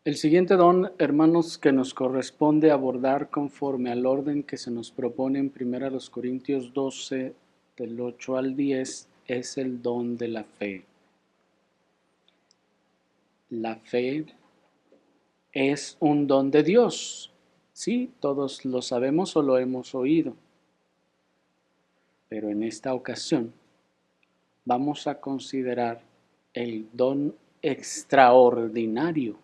El siguiente don, hermanos, que nos corresponde abordar conforme al orden que se nos propone en 1 Corintios 12, del 8 al 10, es el don de la fe. La fe es un don de Dios. Sí, todos lo sabemos o lo hemos oído. Pero en esta ocasión vamos a considerar el don extraordinario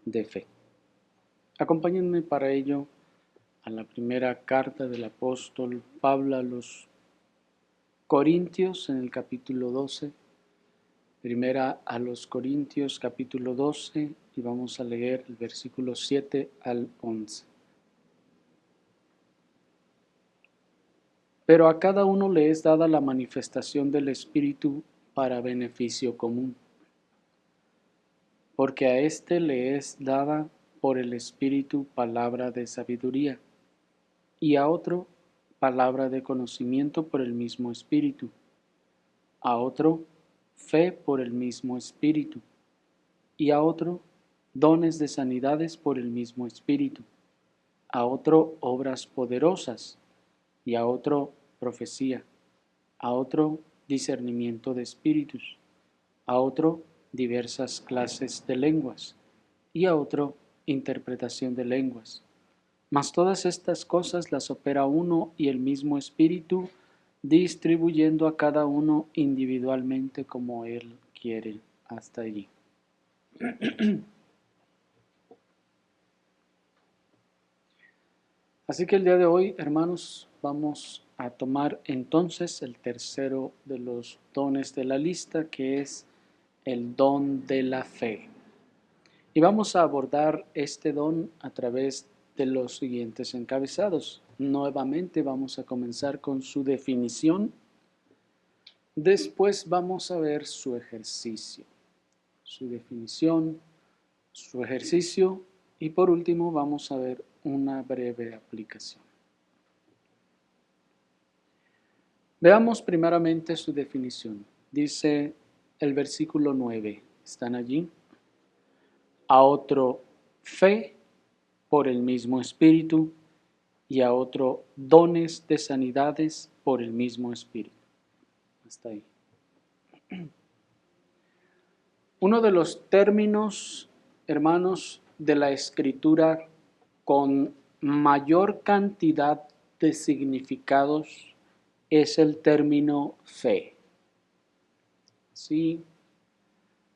de fe. Acompáñenme para ello a la primera carta del apóstol Pablo a los Corintios en el capítulo 12. Primera a los Corintios capítulo 12 y vamos a leer el versículo 7 al 11. Pero a cada uno le es dada la manifestación del Espíritu para beneficio común. Porque a éste le es dada por el Espíritu palabra de sabiduría, y a otro palabra de conocimiento por el mismo Espíritu, a otro fe por el mismo Espíritu, y a otro dones de sanidades por el mismo Espíritu, a otro obras poderosas, y a otro profecía, a otro discernimiento de espíritus, a otro diversas clases de lenguas, y a otro interpretación de lenguas. Mas todas estas cosas las opera uno y el mismo Espíritu, distribuyendo a cada uno individualmente como Él quiere. Hasta allí. Así que el día de hoy, hermanos, vamos a tomar entonces el tercero de los dones de la lista, que es el don de la fe. Y vamos a abordar este don a través de los siguientes encabezados. Nuevamente vamos a comenzar con su definición. Después vamos a ver su ejercicio. Su definición, su ejercicio y por último vamos a ver una breve aplicación. Veamos primeramente su definición. Dice el versículo 9. ¿Están allí? A otro fe por el mismo Espíritu y a otro dones de sanidades por el mismo Espíritu. Hasta ahí. Uno de los términos, hermanos, de la Escritura con mayor cantidad de significados es el término fe. Sí,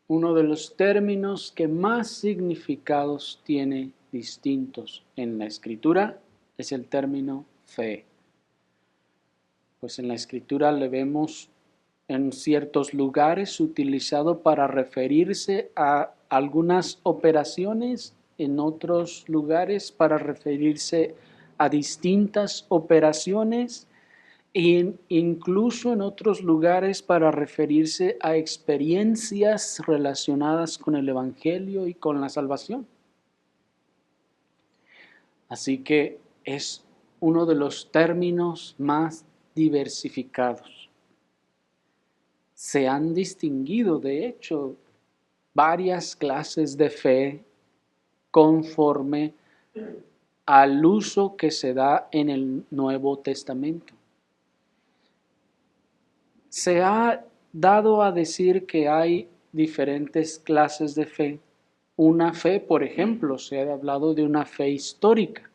uno de los términos que más significados tiene distintos en la Escritura es el término fe. Pues en la Escritura le vemos en ciertos lugares utilizado para referirse a algunas operaciones, en otros lugares para referirse a distintas operaciones e incluso en otros lugares para referirse a experiencias relacionadas con el Evangelio y con la salvación. Así que es uno de los términos más diversificados. Se han distinguido, de hecho, varias clases de fe conforme al uso que se da en el Nuevo Testamento. Se ha dado a decir que hay diferentes clases de fe. Una fe, por ejemplo, se ha hablado de una fe histórica.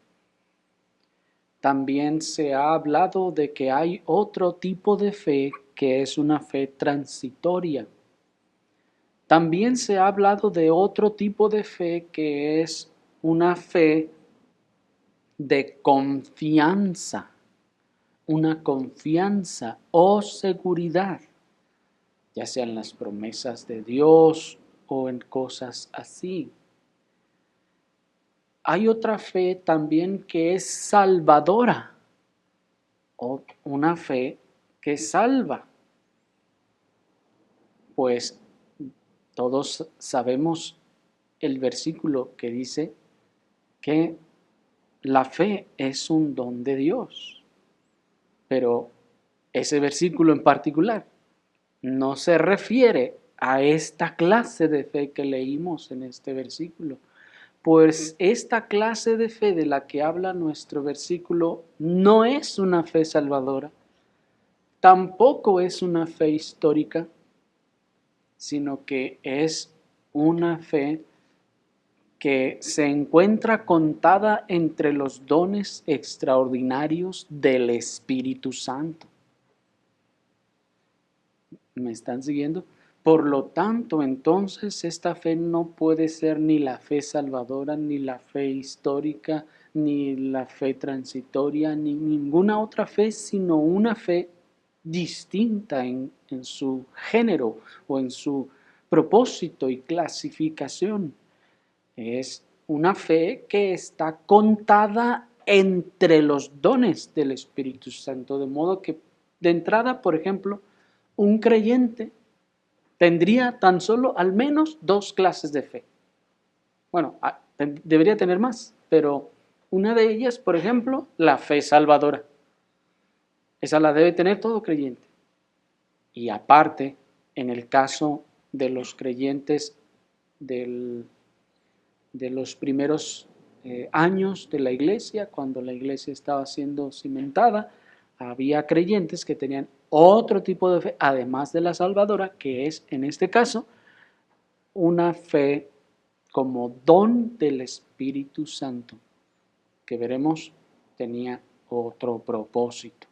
También se ha hablado de que hay otro tipo de fe que es una fe transitoria. También se ha hablado de otro tipo de fe que es una fe de confianza, una confianza o seguridad, ya sean las promesas de Dios o en cosas así. Hay otra fe también que es salvadora, o una fe que salva. Pues todos sabemos el versículo que dice que la fe es un don de Dios, pero ese versículo en particular no se refiere a esta clase de fe que leímos en este versículo, Pues esta clase de fe de la que habla nuestro versículo no es una fe salvadora, tampoco es una fe histórica, sino que es una fe que se encuentra contada entre los dones extraordinarios del Espíritu Santo. ¿Me están siguiendo? Por lo tanto, entonces, esta fe no puede ser ni la fe salvadora, ni la fe histórica, ni la fe transitoria, ni ninguna otra fe, sino una fe distinta en su género o en su propósito y clasificación. Es una fe que está contada entre los dones del Espíritu Santo, de modo que de entrada, por ejemplo, un creyente tendría tan solo al menos 2 clases de fe. Bueno, debería tener más, pero una de ellas, por ejemplo, la fe salvadora. Esa la debe tener todo creyente. Y aparte, en el caso de los creyentes de los primeros años de la iglesia, cuando la iglesia estaba siendo cimentada, había creyentes que tenían otro tipo de fe, además de la salvadora, que es, en este caso, una fe como don del Espíritu Santo, que veremos tenía otro propósito.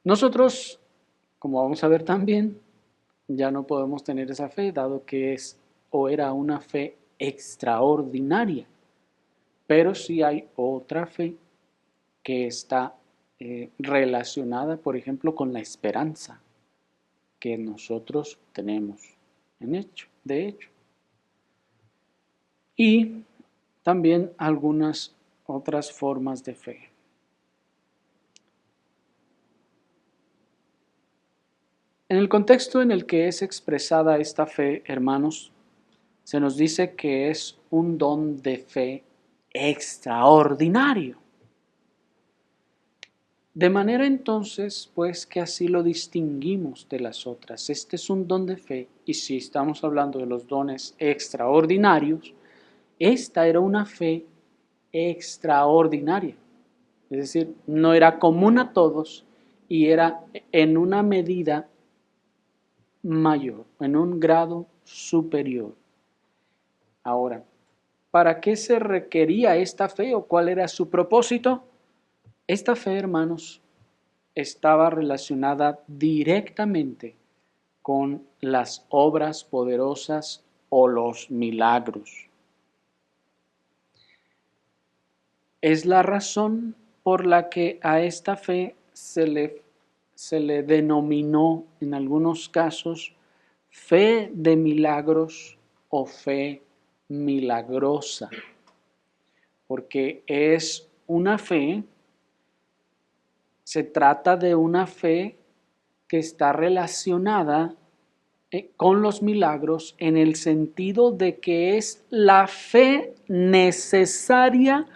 Nosotros, como vamos a ver también, ya no podemos tener esa fe, dado que es o era una fe extraordinaria, pero sí hay otra fe que está relacionada, por ejemplo, con la esperanza que nosotros tenemos de hecho. Y también algunas otras formas de fe. En el contexto en el que es expresada esta fe, hermanos, se nos dice que es un don de fe extraordinario. De manera entonces, pues que así lo distinguimos de las otras. Este es un don de fe, y si estamos hablando de los dones extraordinarios, esta era una fe extraordinaria. Es decir, no era común a todos y era en una medida mayor, en un grado superior. Ahora, ¿para qué se requería esta fe o cuál era su propósito? Esta fe, hermanos, estaba relacionada directamente con las obras poderosas o los milagros. Es la razón por la que a esta fe se le denominó en algunos casos fe de milagros o fe milagrosa, porque es una fe, se trata de una fe que está relacionada con los milagros en el sentido de que es la fe necesaria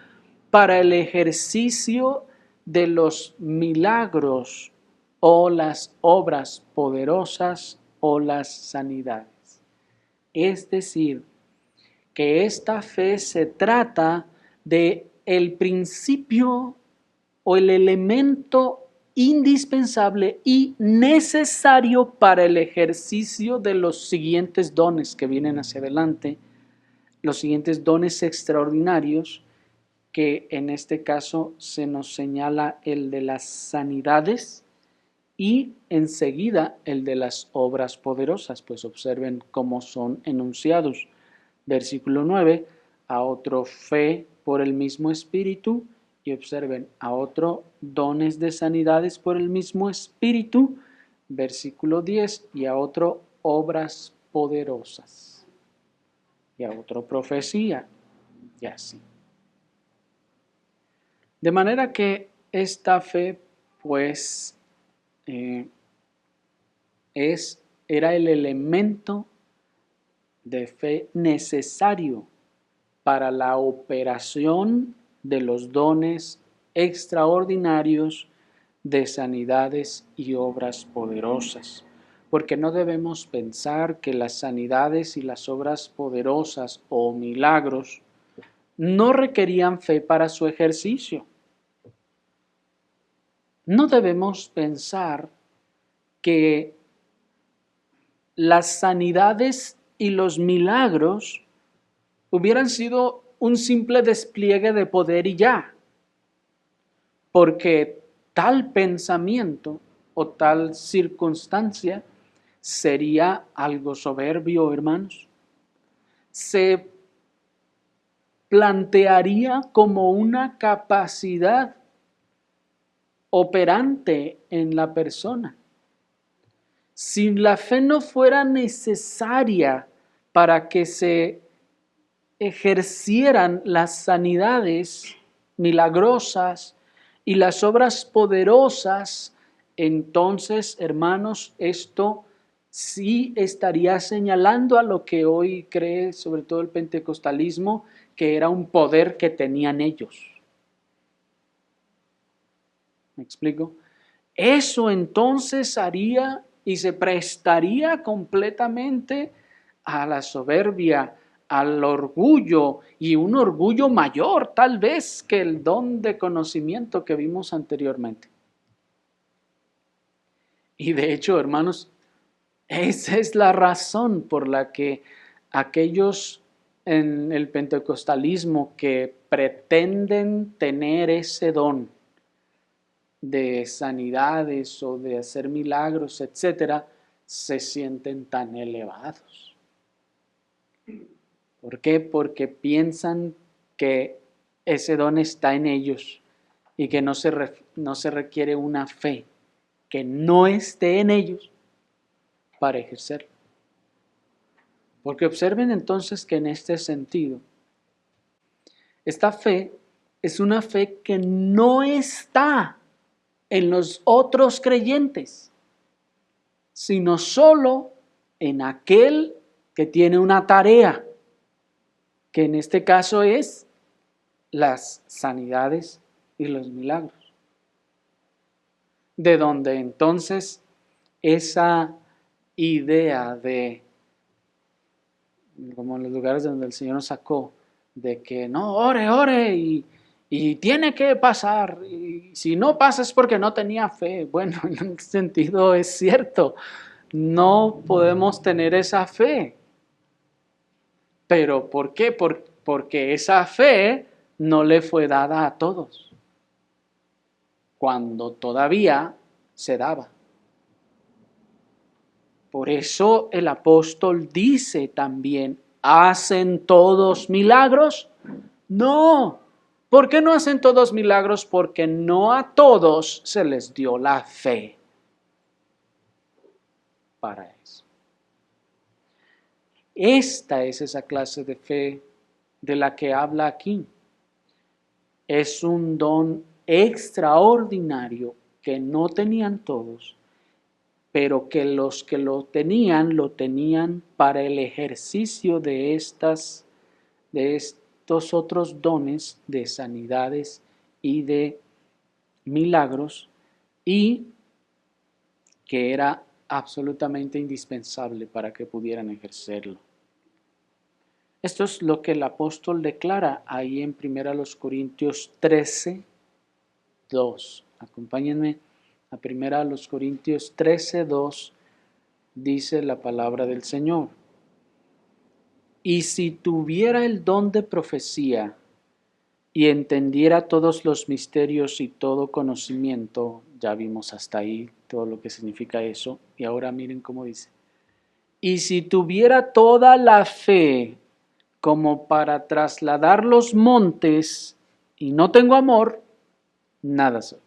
para el ejercicio de los milagros o las obras poderosas o las sanidades. Es decir, que esta fe se trata de el principio o el elemento indispensable y necesario para el ejercicio de los siguientes dones que vienen hacia adelante, los siguientes dones extraordinarios, que en este caso se nos señala el de las sanidades y enseguida el de las obras poderosas, pues observen cómo son enunciados. Versículo 9, a otro fe por el mismo Espíritu, y observen a otro dones de sanidades por el mismo Espíritu, versículo 10, y a otro obras poderosas, y a otro profecía, y así. De manera que esta fe, pues, era el elemento de fe necesario para la operación de los dones extraordinarios de sanidades y obras poderosas. porque no debemos pensar que las sanidades y las obras poderosas o milagros no requerían fe para su ejercicio. No debemos pensar que las sanidades y los milagros hubieran sido un simple despliegue de poder y ya, porque tal pensamiento o tal circunstancia sería algo soberbio, hermanos. Se plantearía como una capacidad operante en la persona. Si la fe no fuera necesaria para que se ejercieran las sanidades milagrosas y las obras poderosas, entonces, hermanos, esto sí estaría señalando a lo que hoy cree, sobre todo el pentecostalismo, que era un poder que tenían ellos. ¿Me explico? Eso entonces haría y se prestaría completamente a la soberbia, al orgullo, y un orgullo mayor tal vez que el don de conocimiento que vimos anteriormente. Y de hecho, hermanos, esa es la razón por la que aquellos en el pentecostalismo que pretenden tener ese don de sanidades o de hacer milagros, etcétera, se sienten tan elevados. ¿Por qué? Porque piensan que ese don está en ellos y que no se requiere una fe que no esté en ellos para ejercerlo. Porque observen entonces que en este sentido, esta fe es una fe que no está en los otros creyentes, sino solo en aquel que tiene una tarea, que en este caso es las sanidades y los milagros. De donde entonces esa idea de, como en los lugares donde el Señor nos sacó, de que no, ore y tiene que pasar, y si no pasa es porque no tenía fe. Bueno, en un sentido es cierto, no podemos tener esa fe. ¿Pero por qué? Porque esa fe no le fue dada a todos, cuando todavía se daba. Por eso el apóstol dice también, ¿hacen todos milagros? No. ¿Por qué no hacen todos milagros? Porque no a todos se les dio la fe para eso. Esta es esa clase de fe de la que habla aquí. Es un don extraordinario que no tenían todos, pero que los que lo tenían para el ejercicio de estos otros dones de sanidades y de milagros, y que era absolutamente indispensable para que pudieran ejercerlo. Esto es lo que el apóstol declara ahí en 1 Corintios 13, 2. Acompáñenme a 1 Corintios 13, 2, dice la palabra del Señor. Y si tuviera el don de profecía y entendiera todos los misterios y todo conocimiento, ya vimos hasta ahí todo lo que significa eso, y ahora miren cómo dice. Y si tuviera toda la fe como para trasladar los montes y no tengo amor, nada soy.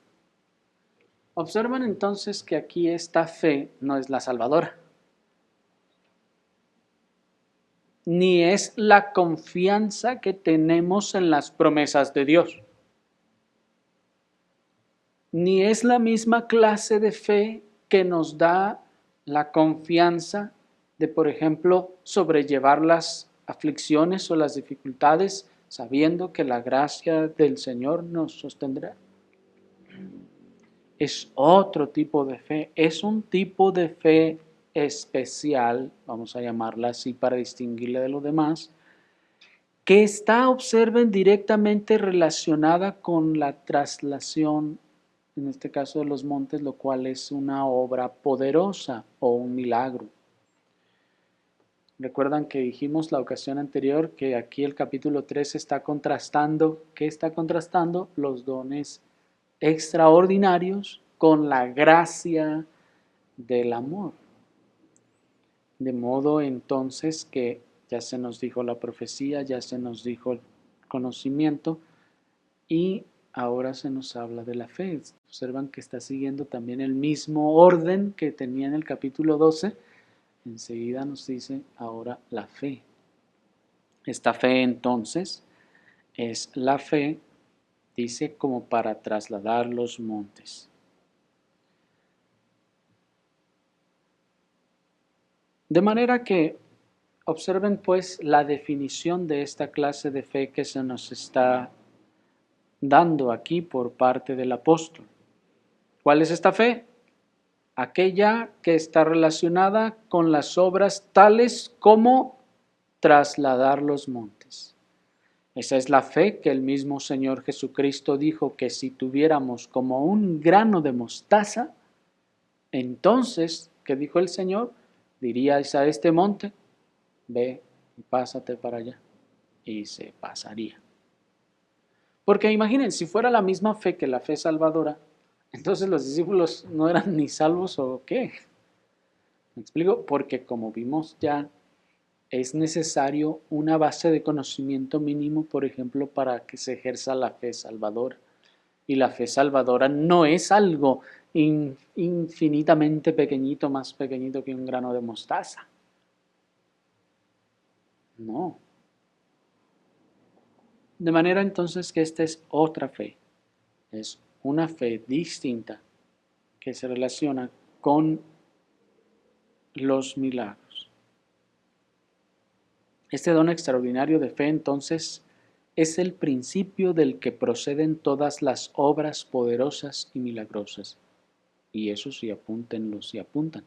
Observen entonces que aquí esta fe no es la salvadora, ni es la confianza que tenemos en las promesas de Dios, ni es la misma clase de fe que nos da la confianza de, por ejemplo, sobrellevar las aflicciones o las dificultades sabiendo que la gracia del Señor nos sostendrá. Es otro tipo de fe, es un tipo de fe especial, vamos a llamarla así para distinguirla de lo demás, que está, observen, directamente relacionada con la traslación, en este caso de los montes, lo cual es una obra poderosa o un milagro. Recuerdan que dijimos la ocasión anterior que aquí el capítulo 3 está contrastando, ¿qué está contrastando? Los dones extraordinarios con la gracia del amor. De modo entonces que ya se nos dijo la profecía, ya se nos dijo el conocimiento y ahora se nos habla de la fe. Observan que está siguiendo también el mismo orden que tenía en el capítulo 12. Enseguida nos dice ahora la fe. Esta fe entonces es la fe, dice, como para trasladar los montes. De manera que observen pues la definición de esta clase de fe que se nos está dando aquí por parte del apóstol. ¿Cuál es esta fe? Aquella que está relacionada con las obras tales como trasladar los montes. Esa es la fe que el mismo Señor Jesucristo dijo que si tuviéramos como un grano de mostaza, entonces, ¿qué dijo el Señor? Diríais a este monte, ve y pásate para allá, y se pasaría. Porque imaginen, si fuera la misma fe que la fe salvadora, entonces los discípulos no eran ni salvos o qué. ¿Me explico? Porque como vimos ya, es necesario una base de conocimiento mínimo, por ejemplo, para que se ejerza la fe salvadora. Y la fe salvadora no es algo infinitamente pequeñito, más pequeñito que un grano de mostaza. No. De manera entonces que esta es otra fe. Es una fe distinta que se relaciona con los milagros. Este don extraordinario de fe entonces es el principio del que proceden todas las obras poderosas y milagrosas. Y eso sí, apúntenlo, sí apuntan.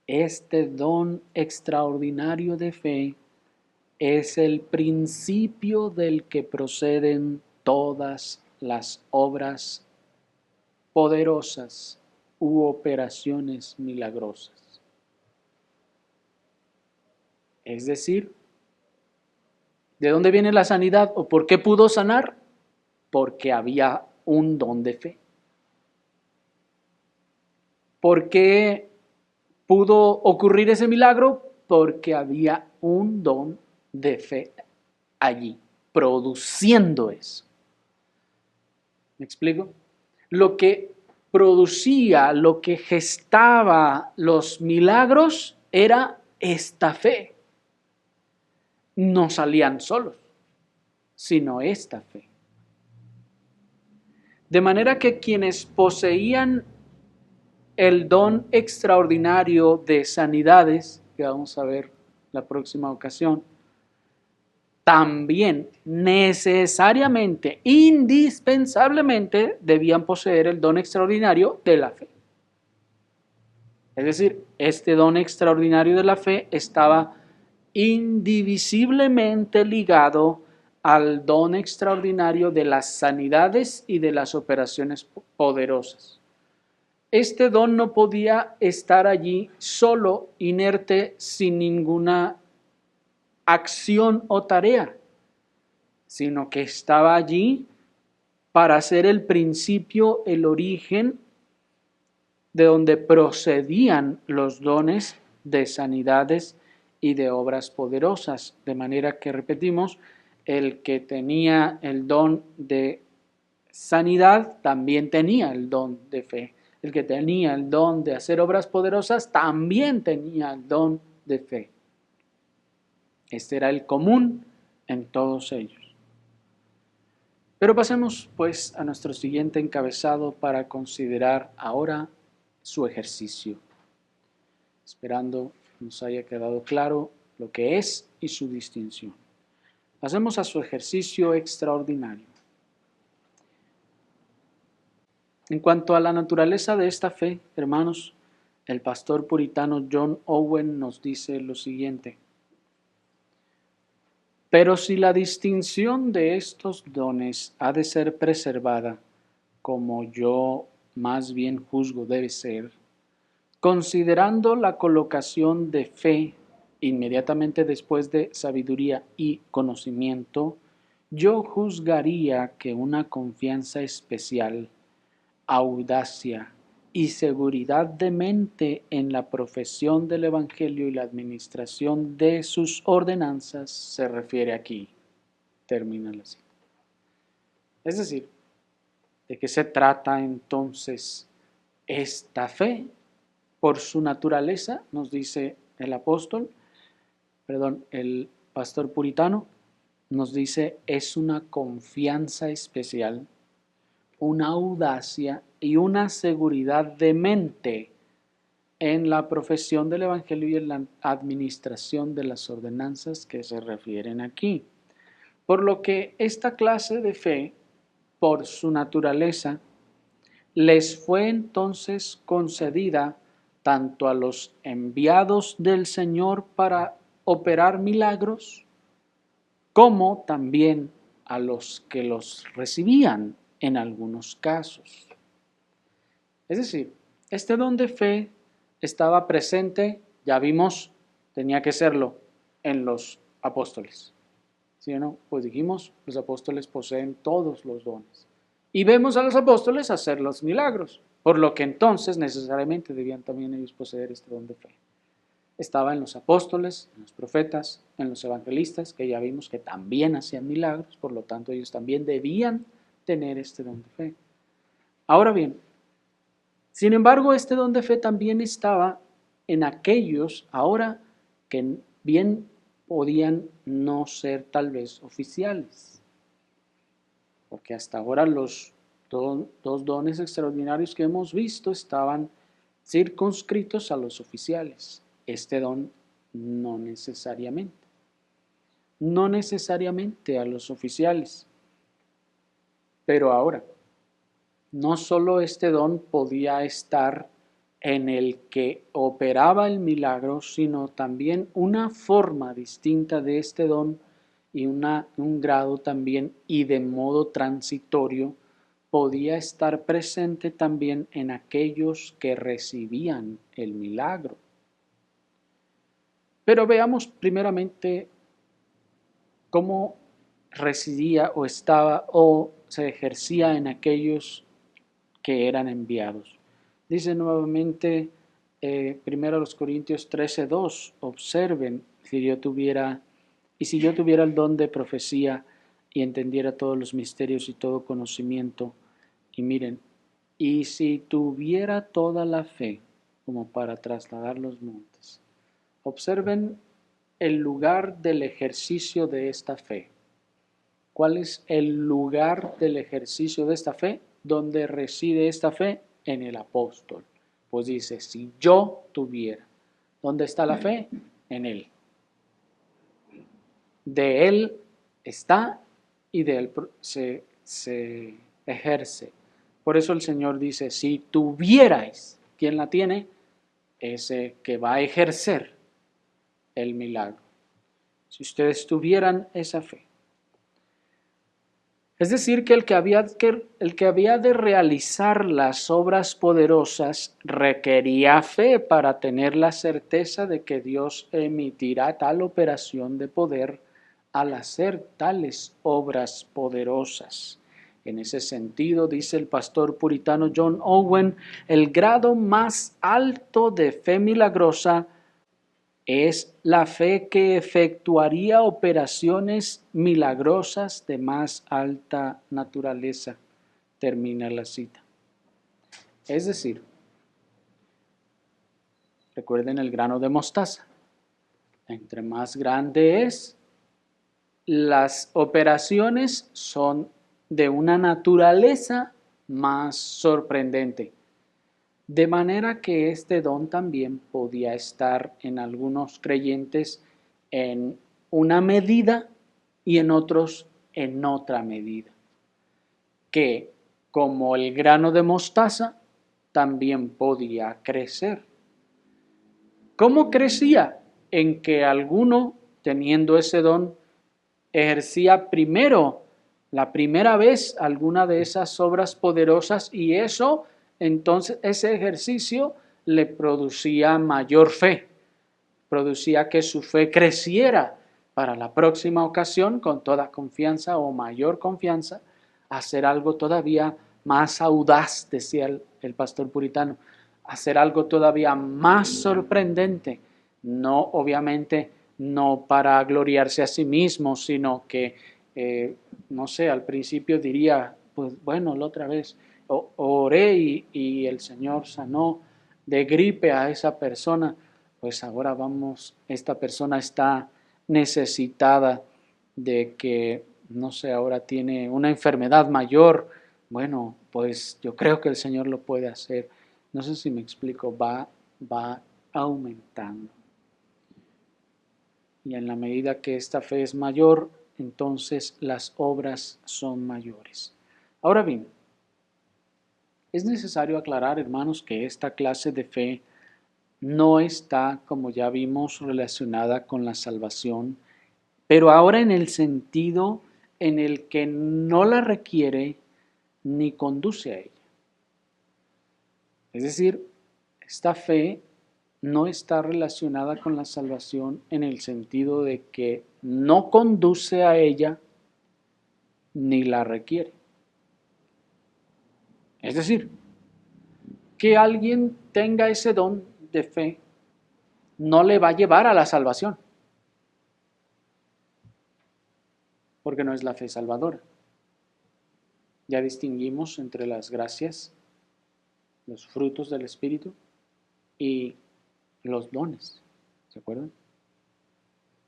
Este don extraordinario de fe es el principio del que proceden todas las obras poderosas u operaciones milagrosas. Es decir, ¿de dónde viene la sanidad o por qué pudo sanar? Porque había un don de fe. ¿Por qué pudo ocurrir ese milagro? Porque había un don de fe allí, produciendo eso. ¿Me explico? Lo que producía, lo que gestaba los milagros era esta fe. No salían solos, sino esta fe. De manera que quienes poseían el don extraordinario de sanidades, que vamos a ver la próxima ocasión, también necesariamente, indispensablemente, debían poseer el don extraordinario de la fe. Es decir, este don extraordinario de la fe estaba indivisiblemente ligado al don extraordinario de las sanidades y de las operaciones poderosas. Este don no podía estar allí solo, inerte, sin ninguna acción o tarea, sino que estaba allí para ser el principio, el origen de donde procedían los dones de sanidades y de obras poderosas. De manera que, repetimos, el que tenía el don de sanidad también tenía el don de fe. El que tenía el don de hacer obras poderosas también tenía el don de fe. Este era el común en todos ellos. Pero pasemos pues a nuestro siguiente encabezado para considerar ahora su ejercicio, esperando nos haya quedado claro lo que es y su distinción. Pasemos a su ejercicio extraordinario. En cuanto a la naturaleza de esta fe, hermanos, el pastor puritano John Owen nos dice lo siguiente: pero si la distinción de estos dones ha de ser preservada, como yo más bien juzgo debe ser, considerando la colocación de fe inmediatamente después de sabiduría y conocimiento, yo juzgaría que una confianza especial, audacia y seguridad de mente en la profesión del Evangelio y la administración de sus ordenanzas se refiere aquí. Termina la cita. Es decir, ¿de qué se trata entonces esta fe? Por su naturaleza, nos dice el el pastor puritano, nos dice, es una confianza especial, una audacia y una seguridad de mente en la profesión del Evangelio y en la administración de las ordenanzas que se refieren aquí. Por lo que esta clase de fe, por su naturaleza, les fue entonces concedida tanto a los enviados del Señor para operar milagros, como también a los que los recibían en algunos casos. Es decir, este don de fe estaba presente, ya vimos, tenía que serlo en los apóstoles. ¿Sí o no? Pues dijimos, los apóstoles poseen todos los dones. Y vemos a los apóstoles hacer los milagros, por lo que entonces necesariamente debían también ellos poseer este don de fe. Estaba en los apóstoles, en los profetas, en los evangelistas, que ya vimos que también hacían milagros, por lo tanto ellos también debían tener este don de fe. Ahora bien, sin embargo, este don de fe también estaba en aquellos ahora que bien podían no ser tal vez oficiales, porque hasta ahora los dos dones extraordinarios que hemos visto estaban circunscritos a los oficiales. Este don no necesariamente a los oficiales. Pero ahora, no solo este don podía estar en el que operaba el milagro, sino también una forma distinta de este don y un grado también y de modo transitorio podía estar presente también en aquellos que recibían el milagro. Pero veamos primeramente cómo residía o estaba o se ejercía en aquellos que eran enviados. Dice nuevamente 1 Corintios 13:2, observen, si yo tuviera el don de profecía y entendiera todos los misterios y todo conocimiento, y miren, y si tuviera toda la fe como para trasladar los montes. Observen el lugar del ejercicio de esta fe. ¿Cuál es el lugar del ejercicio de esta fe? ¿Dónde reside esta fe? En el apóstol. Pues dice, si yo tuviera. ¿Dónde está la fe? En él. De él está y de él se ejerce. Por eso el Señor dice, si tuvierais, ¿quién la tiene? Ese que va a ejercer el milagro. Si ustedes tuvieran esa fe. Es decir, que el que había de realizar las obras poderosas requería fe para tener la certeza de que Dios emitirá tal operación de poder al hacer tales obras poderosas. En ese sentido, dice el pastor puritano John Owen, el grado más alto de fe milagrosa es la fe que efectuaría operaciones milagrosas de más alta naturaleza. Termina la cita. Es decir, recuerden el grano de mostaza. Entre más grande es, las operaciones son de una naturaleza más sorprendente. De manera que este don también podía estar en algunos creyentes en una medida y en otros en otra medida. Que como el grano de mostaza también podía crecer. ¿Cómo crecía? En que alguno, teniendo ese don, ejercía primero, la primera vez, alguna de esas obras poderosas y eso, entonces ese ejercicio le producía mayor fe, producía que su fe creciera para la próxima ocasión con toda confianza o mayor confianza, hacer algo todavía más audaz, decía el pastor puritano, hacer algo todavía más sorprendente, no obviamente no para gloriarse a sí mismo, sino que, no sé, al principio diría, pues bueno, la otra vez oré y el Señor sanó de gripe a esa persona, pues ahora vamos, esta persona está necesitada de que, no sé, ahora tiene una enfermedad mayor, bueno, pues yo creo que el Señor lo puede hacer. No sé si me explico, va aumentando. Y en la medida que esta fe es mayor, entonces las obras son mayores. Ahora bien, es necesario aclarar, hermanos, que esta clase de fe no está, como ya vimos, relacionada con la salvación, pero ahora en el sentido en el que no la requiere ni conduce a ella. Es decir, esta fe no está relacionada con la salvación en el sentido de que no conduce a ella ni la requiere. Es decir, que alguien tenga ese don de fe no le va a llevar a la salvación, porque no es la fe salvadora. Ya distinguimos entre las gracias, los frutos del Espíritu y los dones. ¿Se acuerdan?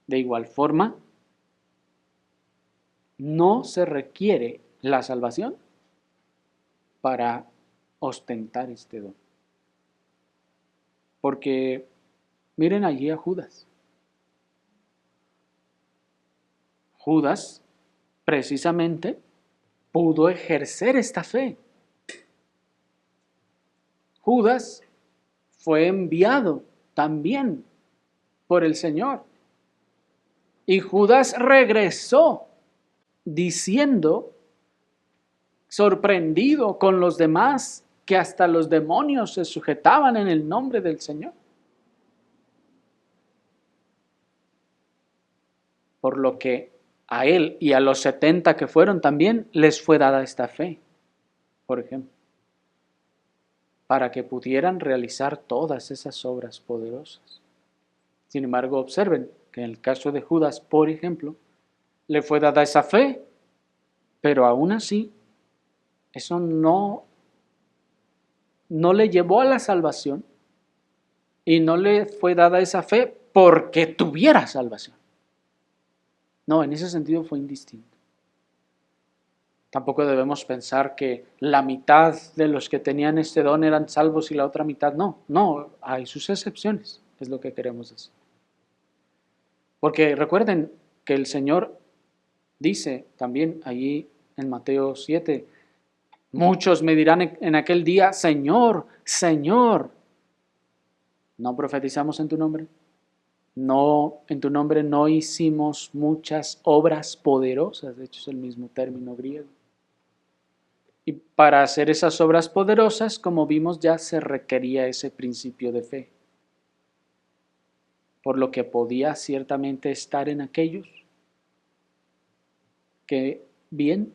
De igual forma, no se requiere la salvación para ostentar este don. Porque miren allí a Judas. Judas precisamente pudo ejercer esta fe. Judas fue enviado también por el Señor. Y Judas regresó diciendo, sorprendido con los demás, que hasta los demonios se sujetaban en el nombre del Señor. Por lo que a él y a los 70 que fueron también les fue dada esta fe, por ejemplo, para que pudieran realizar todas esas obras poderosas. Sin embargo, observen que en el caso de Judas, por ejemplo, le fue dada esa fe, pero aún así, eso no le llevó a la salvación y no le fue dada esa fe porque tuviera salvación. No, en ese sentido fue indistinto. Tampoco debemos pensar que la mitad de los que tenían este don eran salvos y la otra mitad no. No, hay sus excepciones, es lo que queremos decir. Porque recuerden que el Señor dice también allí en Mateo 7, muchos me dirán en aquel día, Señor, Señor, ¿no profetizamos en tu nombre? No, en tu nombre no hicimos muchas obras poderosas, de hecho es el mismo término griego. Y para hacer esas obras poderosas, como vimos ya, se requería ese principio de fe. Por lo que podía ciertamente estar en aquellos que bien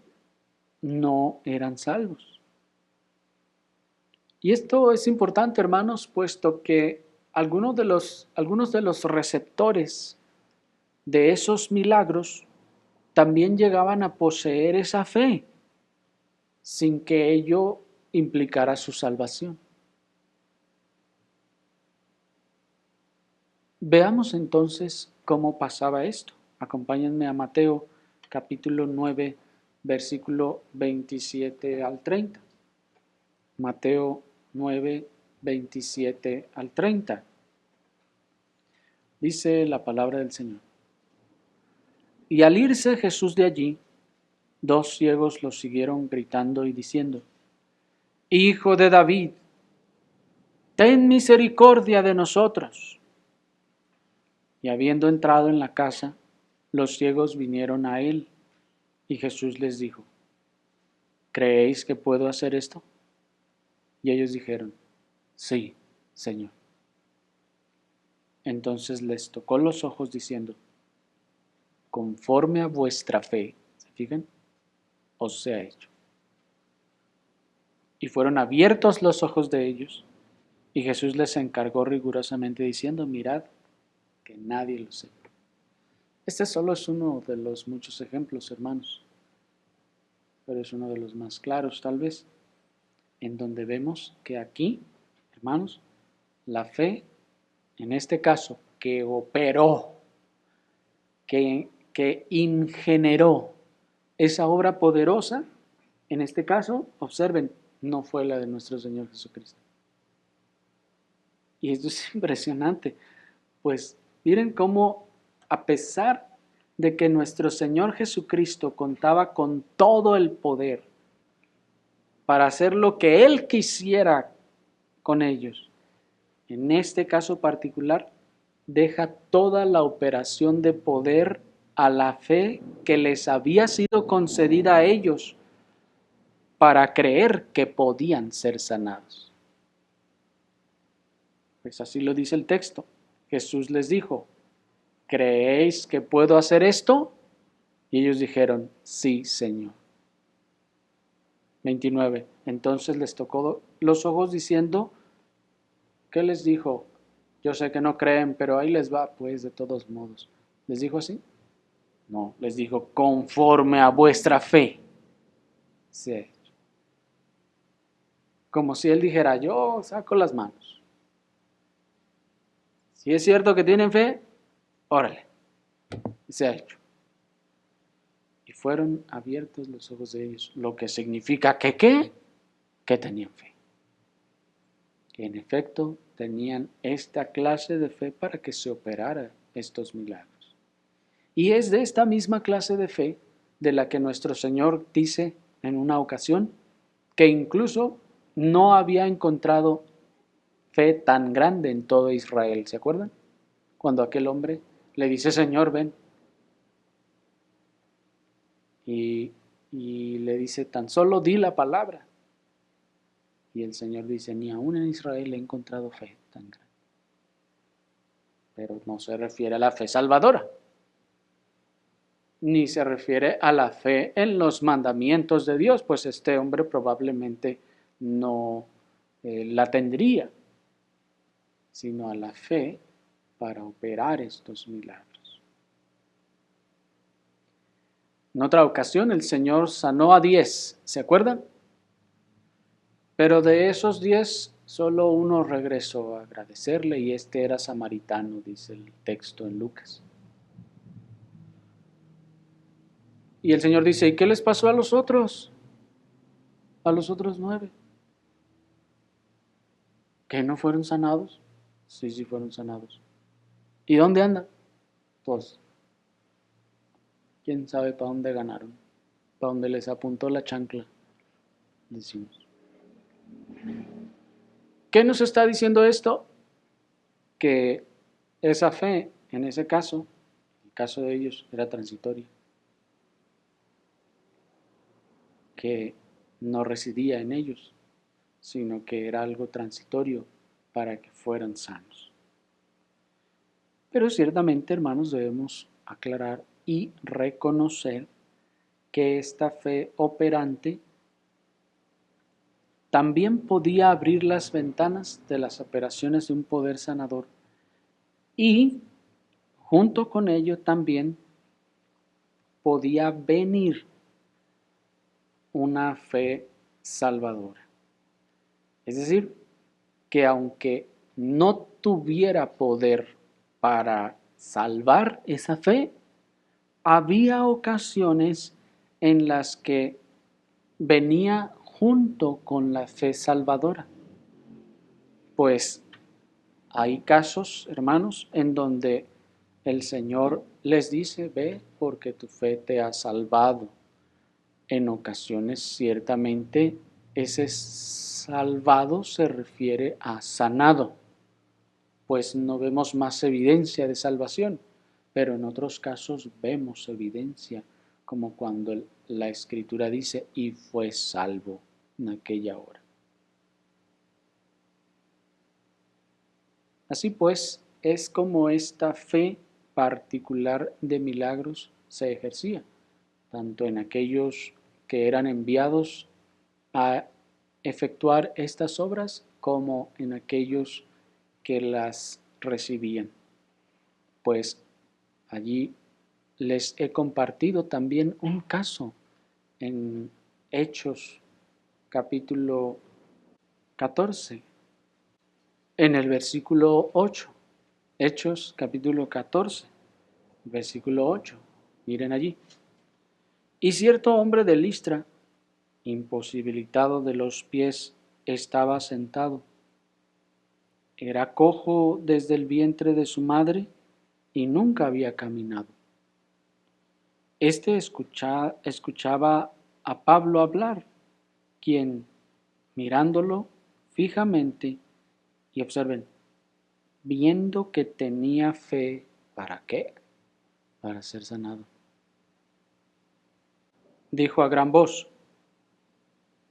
no eran salvos. Y esto es importante, hermanos, puesto que algunos de los receptores de esos milagros también llegaban a poseer esa fe, sin que ello implicara su salvación. Veamos entonces cómo pasaba esto. Acompáñenme a Mateo capítulo 9, versículo 27 al 30. Mateo 9, 27 al 30. Dice la palabra del Señor. Y al irse Jesús de allí, 2 ciegos lo siguieron gritando y diciendo, Hijo de David, ten misericordia de nosotros. Y habiendo entrado en la casa, los ciegos vinieron a él, y Jesús les dijo: ¿Creéis que puedo hacer esto? Y ellos dijeron: Sí, Señor. Entonces les tocó los ojos diciendo: conforme a vuestra fe, ¿se fijan?, os sea hecho. Y fueron abiertos los ojos de ellos, y Jesús les encargó rigurosamente diciendo: mirad que nadie lo sepa. Este solo es uno de los muchos ejemplos, hermanos, pero es uno de los más claros tal vez, en donde vemos que aquí, hermanos, la fe, en este caso, que operó, que ingeneró esa obra poderosa, en este caso, observen, no fue la de nuestro Señor Jesucristo. Y esto es impresionante, pues miren cómo, a pesar de que nuestro Señor Jesucristo contaba con todo el poder para hacer lo que Él quisiera con ellos, en este caso particular, deja toda la operación de poder a la fe que les había sido concedida a ellos para creer que podían ser sanados. Pues así lo dice el texto. Jesús les dijo: ¿creéis que puedo hacer esto? Y ellos dijeron: sí, Señor. 29. Entonces les tocó los ojos diciendo, ¿qué les dijo? Yo sé que no creen, pero ahí les va, pues, de todos modos. ¿Les dijo así? No, les dijo: conforme a vuestra fe. Sí. Como si él dijera: yo saco las manos. Si es cierto que tienen fe, órale. Y se ha hecho. Y fueron abiertos los ojos de ellos, lo que significa que ¿qué? Que tenían fe. Que en efecto tenían esta clase de fe para que se operara estos milagros. Y es de esta misma clase de fe de la que nuestro Señor dice en una ocasión que incluso no había encontrado fe tan grande en todo Israel. ¿Se acuerdan? Cuando aquel hombre le dice: Señor, ven. Y le dice: tan solo di la palabra. Y el Señor dice: ni aún en Israel he encontrado fe tan grande. Pero no se refiere a la fe salvadora, ni se refiere a la fe en los mandamientos de Dios, pues este hombre probablemente no la tendría, sino a la fe para operar estos milagros. En otra ocasión el Señor sanó a 10, ¿se acuerdan? Pero de esos 10, solo uno regresó a agradecerle, y este era samaritano, dice el texto en Lucas. Y el Señor dice: ¿y qué les pasó a los otros? A los otros 9. ¿Que no fueron sanados? Sí, sí fueron sanados. ¿Y dónde andan? Todos. ¿Quién sabe para dónde ganaron? Para dónde les apuntó la chancla, decimos. ¿Qué nos está diciendo esto? Que esa fe, en ese caso, el caso de ellos, era transitoria. Que no residía en ellos, sino que era algo transitorio para que fueran sanos. Pero ciertamente, hermanos, debemos aclarar y reconocer que esta fe operante también podía abrir las ventanas de las operaciones de un poder sanador, y junto con ello también podía venir una fe salvadora. Es decir, que aunque no tuviera poder para salvar esa fe, había ocasiones en las que venía junto con la fe salvadora. Pues hay casos, hermanos, en donde el Señor les dice: ve, porque tu fe te ha salvado. En ocasiones, ciertamente, ese salvado se refiere a sanado, pues no vemos más evidencia de salvación, pero en otros casos vemos evidencia, como cuando la Escritura dice, y fue salvo en aquella hora. Así pues, es como esta fe particular de milagros se ejercía, tanto en aquellos que eran enviados a efectuar estas obras como en aquellos que las recibían. Pues allí les he compartido también un caso en Hechos capítulo 14, en el versículo 8. Hechos capítulo 14, versículo 8. Miren allí. Y cierto hombre de Listra, imposibilitado de los pies, estaba sentado. Era cojo desde el vientre de su madre y nunca había caminado. Este escuchaba a Pablo hablar, quien, mirándolo fijamente, y observen, viendo que tenía fe, ¿para qué? Para ser sanado. Dijo a gran voz,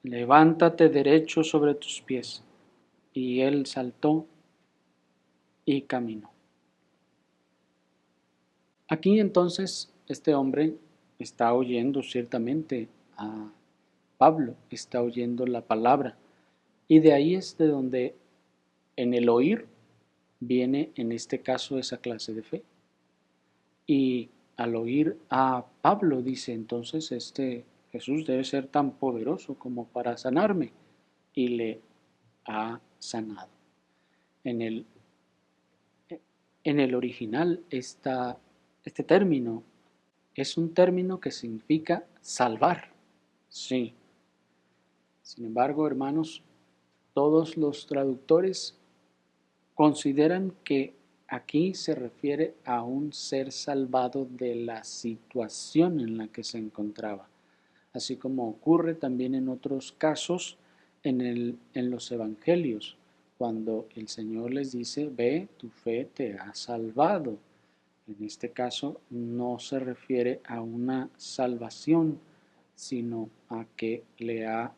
levántate derecho sobre tus pies. Y él saltó y caminó. Aquí entonces este hombre está oyendo ciertamente a Pablo, está oyendo la palabra. Y de ahí es de donde en el oír viene en este caso esa clase de fe. Y al oír a Pablo dice entonces este Jesús debe ser tan poderoso como para sanarme. Y le ha sanado. En el original este término es un término que significa salvar. Sí. Sin embargo, hermanos, todos los traductores consideran que aquí se refiere a un ser salvado de la situación en la que se encontraba, así como ocurre también en otros casos en los evangelios, cuando el Señor les dice, ve, tu fe te ha salvado. En este caso no se refiere a una salvación, sino a que le ha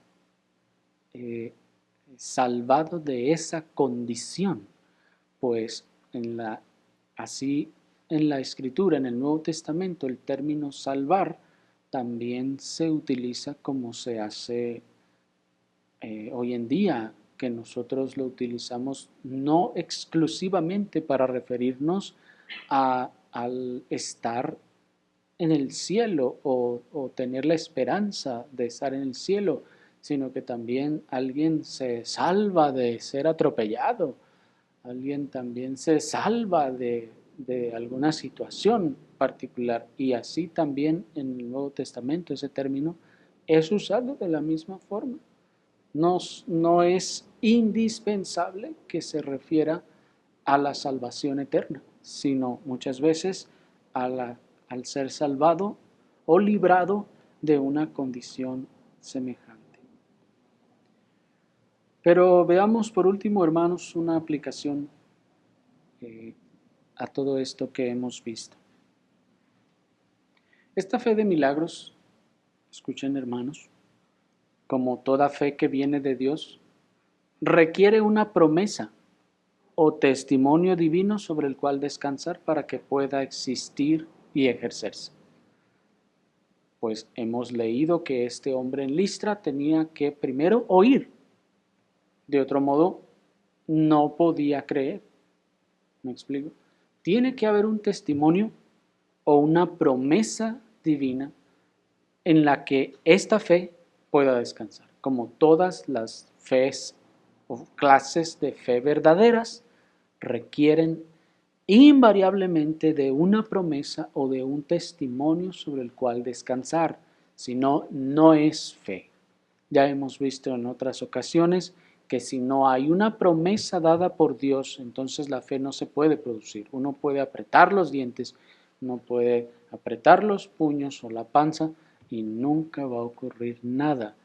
salvado de esa condición, pues así en la Escritura, en el Nuevo Testamento, el término salvar también se utiliza como se hace hoy en día, que nosotros lo utilizamos no exclusivamente para referirnos al estar en el cielo o tener la esperanza de estar en el cielo, sino que también alguien se salva de ser atropellado, alguien también se salva de alguna situación particular. Y así también en el Nuevo Testamento ese término es usado de la misma forma. No es indispensable que se refiera a la salvación eterna, sino muchas veces al ser salvado o librado de una condición semejante. Pero veamos por último, hermanos, una aplicación a todo esto que hemos visto. Esta fe de milagros, escuchen hermanos, como toda fe que viene de Dios, requiere una promesa o testimonio divino sobre el cual descansar para que pueda existir y ejercerse. Pues hemos leído que este hombre en Listra tenía que primero oír, de otro modo no podía creer. ¿Me explico? Tiene que haber un testimonio o una promesa divina en la que esta fe pueda descansar. Como todas las fes o clases de fe verdaderas requieren invariablemente de una promesa o de un testimonio sobre el cual descansar, si no, no es fe. Ya hemos visto en otras ocasiones que si no hay una promesa dada por Dios, entonces la fe no se puede producir. Uno puede apretar los dientes, uno puede apretar los puños o la panza y nunca va a ocurrir nada,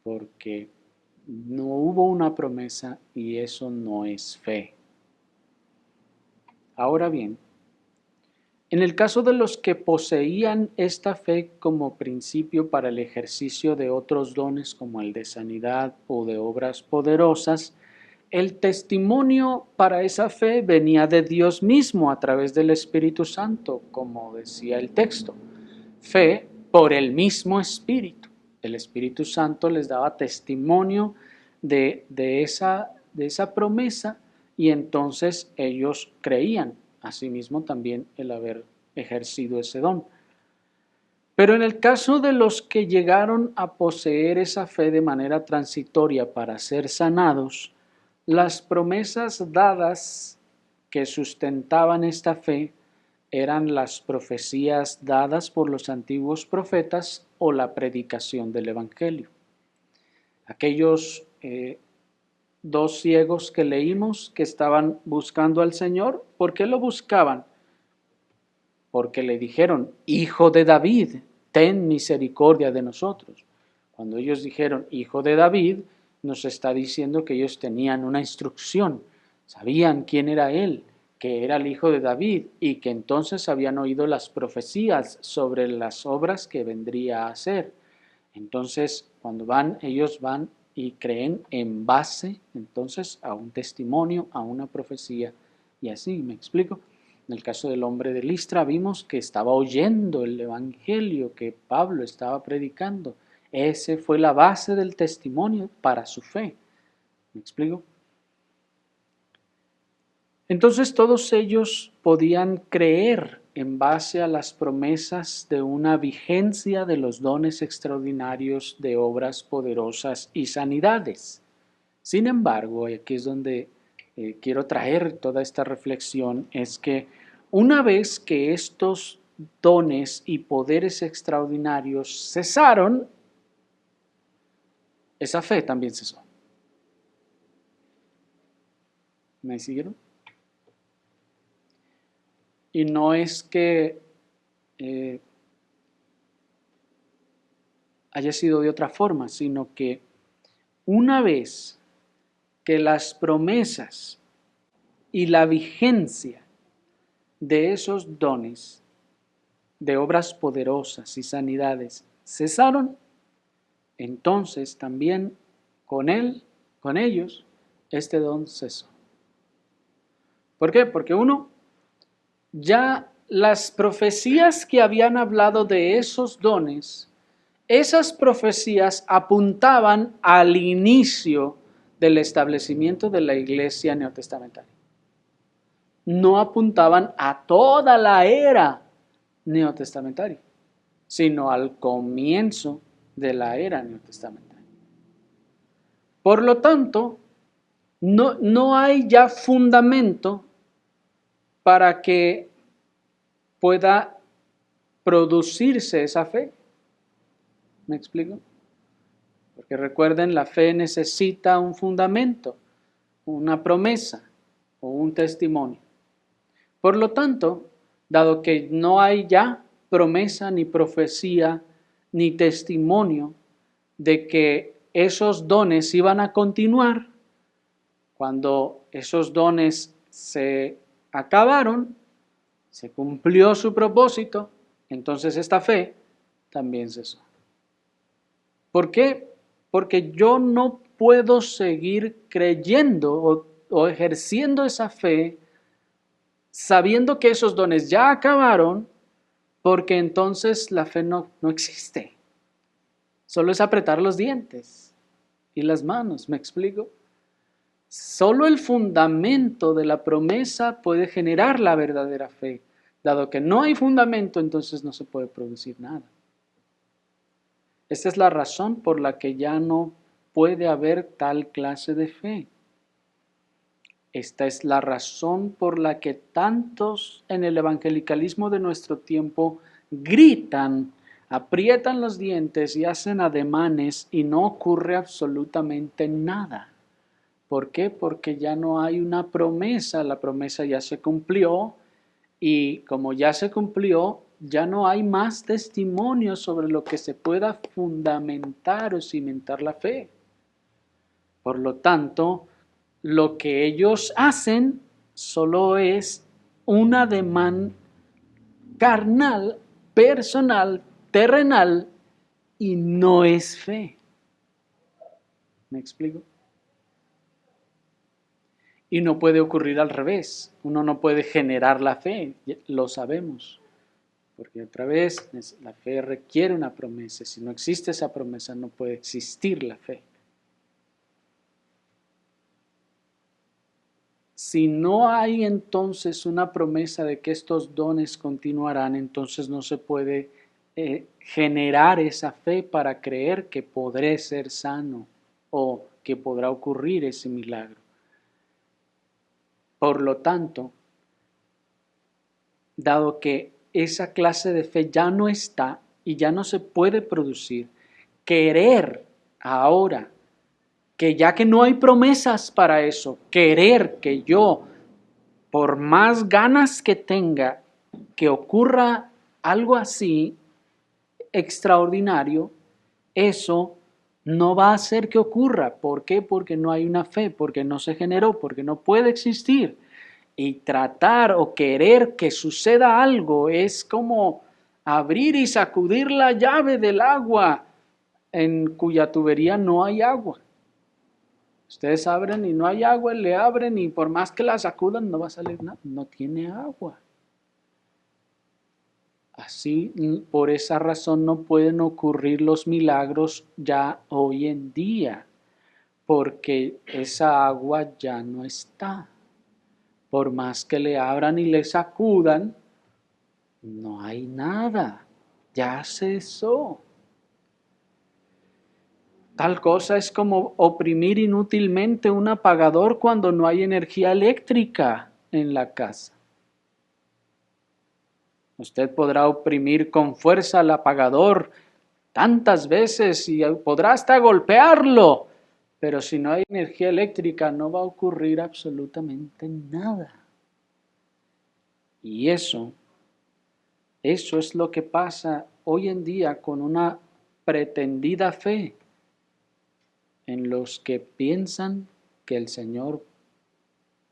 porque no hubo una promesa y eso no es fe. Ahora bien, en el caso de los que poseían esta fe como principio para el ejercicio de otros dones como el de sanidad o de obras poderosas, el testimonio para esa fe venía de Dios mismo a través del Espíritu Santo, como decía el texto. Fe por el mismo Espíritu. El Espíritu Santo les daba testimonio de esa promesa y entonces ellos creían. Asimismo también el haber ejercido ese don. Pero en el caso de los que llegaron a poseer esa fe de manera transitoria para ser sanados, las promesas dadas que sustentaban esta fe eran las profecías dadas por los antiguos profetas o la predicación del Evangelio. Aquellos dos ciegos que leímos que estaban buscando al Señor, ¿por qué lo buscaban? Porque le dijeron, Hijo de David, ten misericordia de nosotros. Cuando ellos dijeron, Hijo de David, nos está diciendo que ellos tenían una instrucción, sabían quién era Él, que era el Hijo de David y que entonces habían oído las profecías sobre las obras que vendría a hacer. Entonces, cuando ellos van y creen en base, entonces, a un testimonio, a una profecía, y así, ¿me explico? En el caso del hombre de Listra vimos que estaba oyendo el evangelio que Pablo estaba predicando. Ese fue la base del testimonio para su fe. ¿Me explico? Entonces todos ellos podían creer en base a las promesas de una vigencia de los dones extraordinarios de obras poderosas y sanidades. Sin embargo, y aquí es donde quiero traer toda esta reflexión, es que una vez que estos dones y poderes extraordinarios cesaron, esa fe también cesó. ¿Me siguieron? Y no es que haya sido de otra forma, sino que una vez que las promesas y la vigencia de esos dones, de obras poderosas y sanidades, cesaron, entonces también con ellos, este don cesó. ¿Por qué? Porque ya las profecías que habían hablado de esos dones, esas profecías apuntaban al inicio del establecimiento de la iglesia neotestamentaria. No apuntaban a toda la era neotestamentaria, sino al comienzo de la era neotestamentaria. Por lo tanto, no hay ya fundamento para que pueda producirse esa fe. ¿Me explico? Porque recuerden, la fe necesita un fundamento, una promesa o un testimonio. Por lo tanto, dado que no hay ya promesa ni profecía ni testimonio de que esos dones iban a continuar, cuando esos dones se acabaron, se cumplió su propósito, entonces esta fe también cesó. ¿Por qué? Porque yo no puedo seguir creyendo o ejerciendo esa fe sabiendo que esos dones ya acabaron, porque entonces la fe no existe. Solo es apretar los dientes y las manos, ¿me explico? Solo el fundamento de la promesa puede generar la verdadera fe. Dado que no hay fundamento, entonces no se puede producir nada. Esta es la razón por la que ya no puede haber tal clase de fe. Esta es la razón por la que tantos en el evangelicalismo de nuestro tiempo gritan, aprietan los dientes y hacen ademanes y no ocurre absolutamente nada. ¿Por qué? Porque ya no hay una promesa, la promesa ya se cumplió y como ya se cumplió, ya no hay más testimonios sobre lo que se pueda fundamentar o cimentar la fe. Por lo tanto, lo que ellos hacen solo es un ademán carnal, personal, terrenal, y no es fe. ¿Me explico? Y no puede ocurrir al revés. Uno no puede generar la fe, lo sabemos. Porque otra vez, la fe requiere una promesa. Si no existe esa promesa, no puede existir la fe. Si no hay entonces una promesa de que estos dones continuarán, entonces no se puede generar esa fe para creer que podré ser sano o que podrá ocurrir ese milagro. Por lo tanto, dado que esa clase de fe ya no está y ya no se puede producir, querer ahora, que ya que no hay promesas para eso, querer que yo, por más ganas que tenga, que ocurra algo así extraordinario, eso no va a hacer que ocurra. ¿Por qué? Porque no hay una fe, porque no se generó, porque no puede existir. Y tratar o querer que suceda algo es como abrir y sacudir la llave del agua en cuya tubería no hay agua. Ustedes abren y no hay agua, le abren y por más que la sacudan no va a salir nada, no tiene agua. Así, por esa razón no pueden ocurrir los milagros ya hoy en día, porque esa agua ya no está. Por más que le abran y le sacudan, no hay nada, ya cesó. Tal cosa es como oprimir inútilmente un apagador cuando no hay energía eléctrica en la casa. Usted podrá oprimir con fuerza al apagador tantas veces y podrá hasta golpearlo, pero si no hay energía eléctrica no va a ocurrir absolutamente nada. Y eso es lo que pasa hoy en día con una pretendida fe en los que piensan que el Señor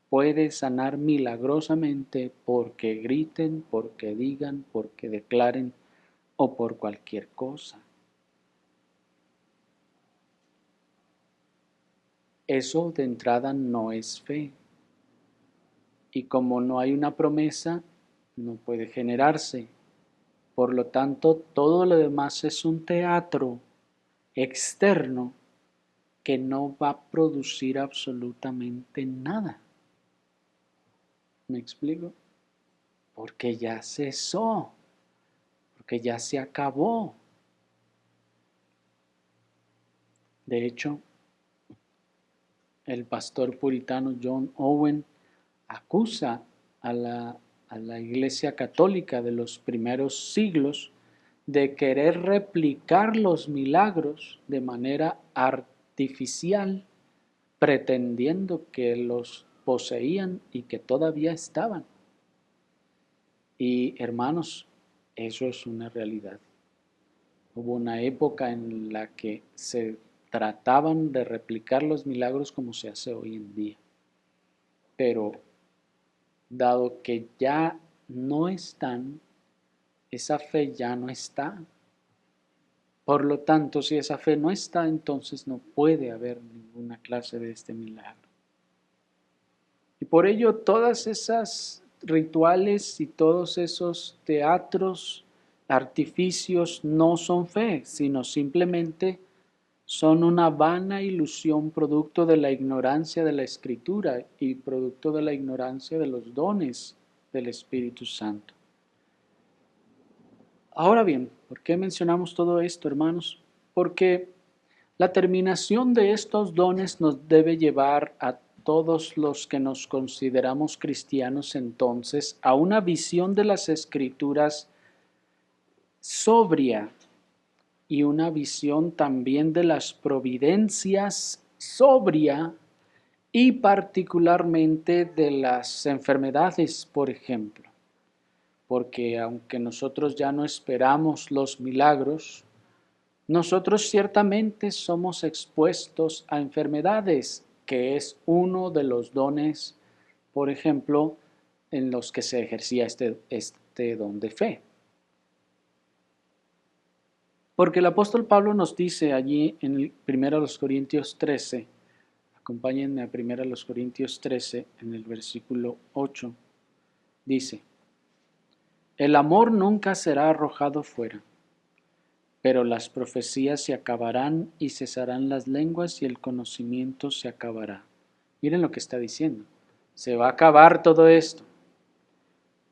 puede sanar milagrosamente porque griten, porque digan, porque declaren o por cualquier cosa. Eso de entrada no es fe. Y como no hay una promesa, no puede generarse. Por lo tanto, todo lo demás es un teatro externo que no va a producir absolutamente nada. ¿Me explico? Porque ya cesó, porque ya se acabó. De hecho, el pastor puritano John Owen acusa a la Iglesia Católica de los primeros siglos de querer replicar los milagros de manera artificial, pretendiendo que los poseían y que todavía estaban. Y hermanos, eso es una realidad. Hubo una época en la que se trataban de replicar los milagros como se hace hoy en día. Pero dado que ya no están, esa fe ya no está. Por lo tanto, si esa fe no está, entonces no puede haber ninguna clase de este milagro. Y por ello todas esas rituales y todos esos teatros, artificios no son fe, sino simplemente son una vana ilusión producto de la ignorancia de la Escritura y producto de la ignorancia de los dones del Espíritu Santo. Ahora bien, ¿por qué mencionamos todo esto, hermanos? Porque la terminación de estos dones nos debe llevar a todos los que nos consideramos cristianos entonces a una visión de las Escrituras sobria y una visión también de las providencias sobria y particularmente de las enfermedades, por ejemplo. Porque aunque nosotros ya no esperamos los milagros, nosotros ciertamente somos expuestos a enfermedades, que es uno de los dones, por ejemplo, en los que se ejercía este don de fe. Porque el apóstol Pablo nos dice allí en 1 Corintios 13, acompáñenme a 1 Corintios 13, en el versículo 8, dice: el amor nunca será arrojado fuera, pero las profecías se acabarán y cesarán las lenguas y el conocimiento se acabará. Miren lo que está diciendo. Se va a acabar todo esto.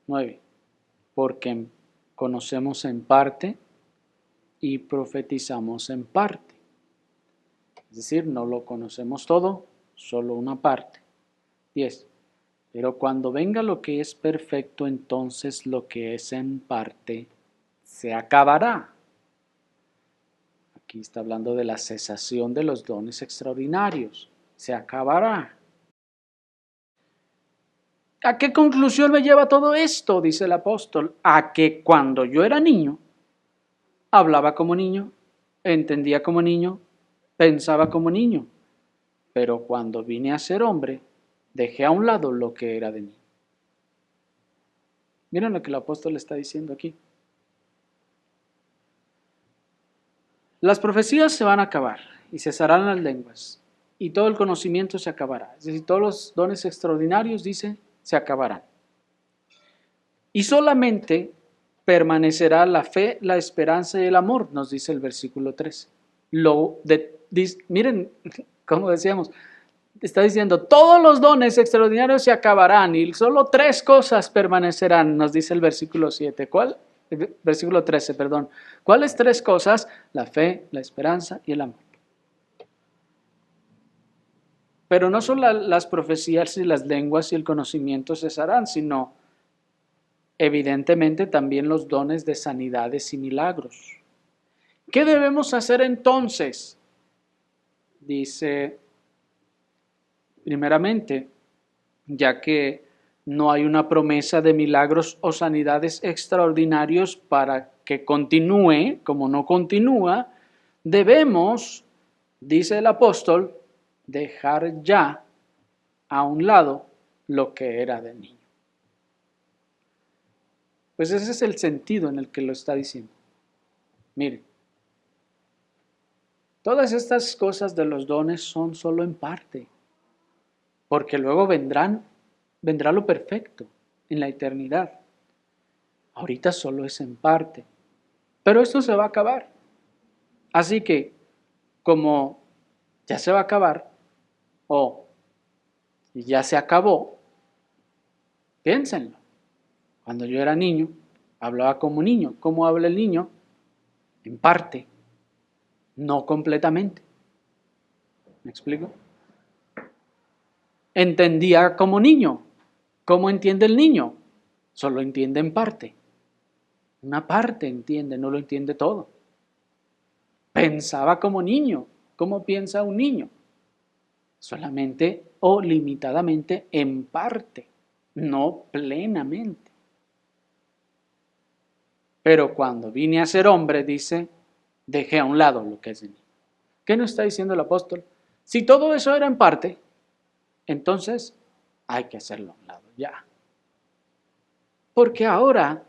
9. Porque conocemos en parte y profetizamos en parte. Es decir, no lo conocemos todo, solo una parte. 10. Pero cuando venga lo que es perfecto, entonces lo que es en parte se acabará. Aquí está hablando de la cesación de los dones extraordinarios. Se acabará. ¿A qué conclusión me lleva todo esto? Dice el apóstol. A que cuando yo era niño, hablaba como niño, entendía como niño, pensaba como niño. Pero cuando vine a ser hombre, dejé a un lado lo que era de niño. Miren lo que el apóstol está diciendo aquí. Las profecías se van a acabar y cesarán las lenguas y todo el conocimiento se acabará. Es decir, todos los dones extraordinarios, dice, se acabarán. Y solamente permanecerá la fe, la esperanza y el amor, nos dice el versículo 3. Miren, como decíamos, está diciendo, todos los dones extraordinarios se acabarán y solo 3 cosas permanecerán, nos dice el versículo 7. ¿Cuál? Versículo 13, perdón. ¿Cuáles 3 cosas? La fe, la esperanza y el amor. Pero no solo las profecías y las lenguas y el conocimiento cesarán, sino evidentemente también los dones de sanidades y milagros. ¿Qué debemos hacer entonces? Dice, primeramente, ya que no hay una promesa de milagros o sanidades extraordinarios para que continúe, como no continúa, debemos, dice el apóstol, dejar ya a un lado lo que era de niño. Pues ese es el sentido en el que lo está diciendo. Mire, todas estas cosas de los dones son solo en parte, porque luego vendrá lo perfecto en la eternidad. Ahorita solo es en parte, pero esto se va a acabar. Así que, como ya se va a acabar, o ya se acabó, piénsenlo. Cuando yo era niño, hablaba como niño. ¿Cómo habla el niño? En parte, no completamente. ¿Me explico? Entendía como niño. ¿Cómo entiende el niño? Solo entiende en parte. Una parte entiende, no lo entiende todo. Pensaba como niño. ¿Cómo piensa un niño? Solamente o limitadamente en parte, no plenamente. Pero cuando vine a ser hombre, dice, dejé a un lado lo que es de mí. ¿Qué nos está diciendo el apóstol? Si todo eso era en parte, entonces hay que hacerlo a un lado ya. Porque ahora,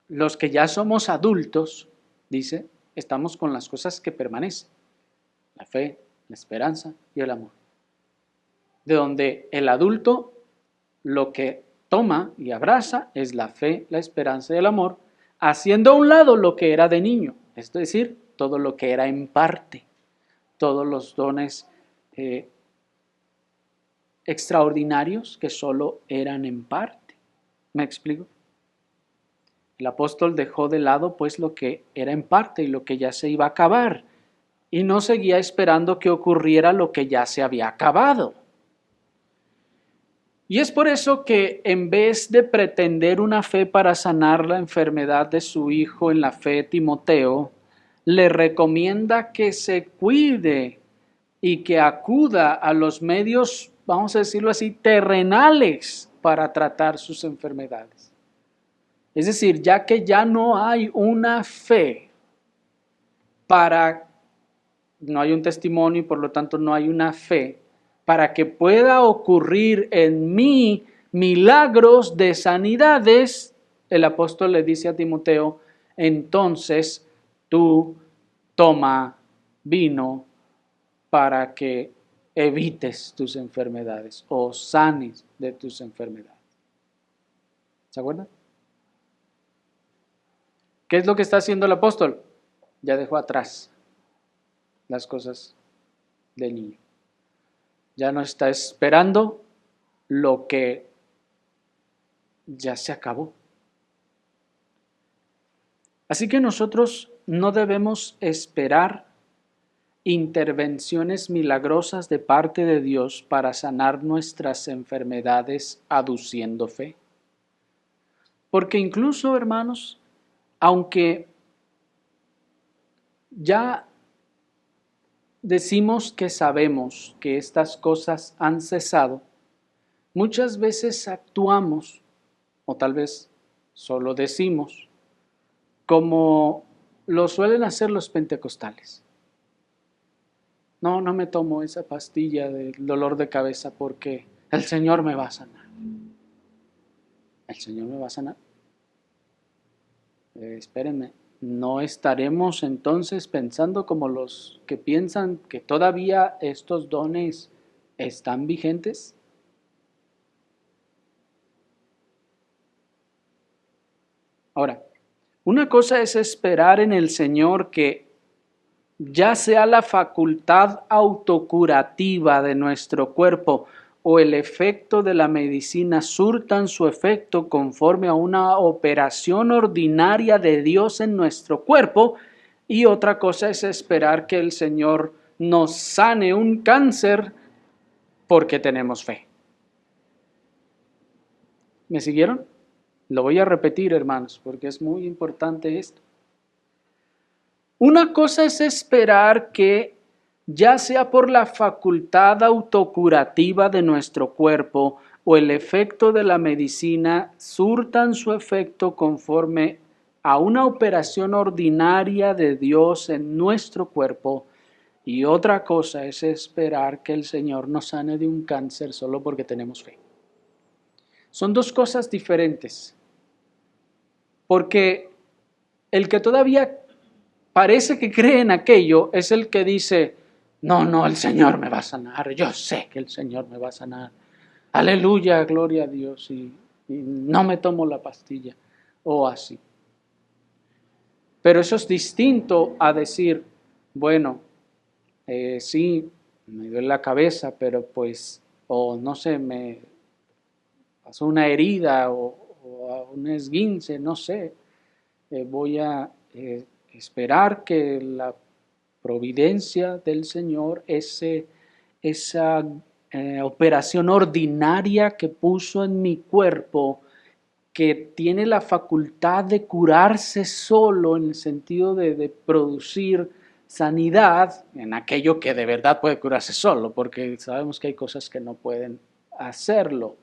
los que ya somos adultos, dice, estamos con las cosas que permanecen. La fe, la esperanza y el amor. De donde el adulto lo que toma y abraza es la fe, la esperanza y el amor, haciendo a un lado lo que era de niño, es decir, todo lo que era en parte, todos los dones extraordinarios que solo eran en parte. ¿Me explico? El apóstol dejó de lado pues lo que era en parte y lo que ya se iba a acabar, y no seguía esperando que ocurriera lo que ya se había acabado. Y es por eso que en vez de pretender una fe para sanar la enfermedad de su hijo en la fe, Timoteo le recomienda que se cuide y que acuda a los medios, vamos a decirlo así, terrenales para tratar sus enfermedades. Es decir, ya que ya no hay una fe no hay un testimonio y por lo tanto no hay una fe para que pueda ocurrir en mí milagros de sanidades, el apóstol le dice a Timoteo, entonces tú toma vino para que evites tus enfermedades o sanes de tus enfermedades. ¿Se acuerdan? ¿Qué es lo que está haciendo el apóstol? Ya dejó atrás las cosas del niño. Ya no está esperando lo que ya se acabó. Así que nosotros no debemos esperar intervenciones milagrosas de parte de Dios para sanar nuestras enfermedades aduciendo fe. Porque incluso, hermanos, aunque ya decimos que sabemos que estas cosas han cesado, muchas veces actuamos, o tal vez solo decimos, como lo suelen hacer los pentecostales. No, no me tomo esa pastilla del dolor de cabeza porque el Señor me va a sanar. ¿El Señor me va a sanar? Espérenme, ¿no estaremos entonces pensando como los que piensan que todavía estos dones están vigentes? Ahora, una cosa es esperar en el Señor que ya sea la facultad autocurativa de nuestro cuerpo o el efecto de la medicina surtan su efecto conforme a una operación ordinaria de Dios en nuestro cuerpo, y otra cosa es esperar que el Señor nos sane un cáncer porque tenemos fe. ¿Me siguieron? Lo voy a repetir, hermanos, porque es muy importante esto. Una cosa es esperar que, ya sea por la facultad autocurativa de nuestro cuerpo o el efecto de la medicina, surtan su efecto conforme a una operación ordinaria de Dios en nuestro cuerpo, y otra cosa es esperar que el Señor nos sane de un cáncer solo porque tenemos fe. Son dos cosas diferentes, porque el que todavía parece que cree en aquello es el que dice, no, el Señor me va a sanar, yo sé que el Señor me va a sanar, aleluya, gloria a Dios, y no me tomo la pastilla, o así. Pero eso es distinto a decir, bueno, sí, me duele la cabeza, pero pues, o no sé, me pasó una herida o un esguince, no sé, voy a esperar que la providencia del Señor, esa operación ordinaria que puso en mi cuerpo, que tiene la facultad de curarse solo en el sentido de producir sanidad en aquello que de verdad puede curarse solo, porque sabemos que hay cosas que no pueden hacerlo.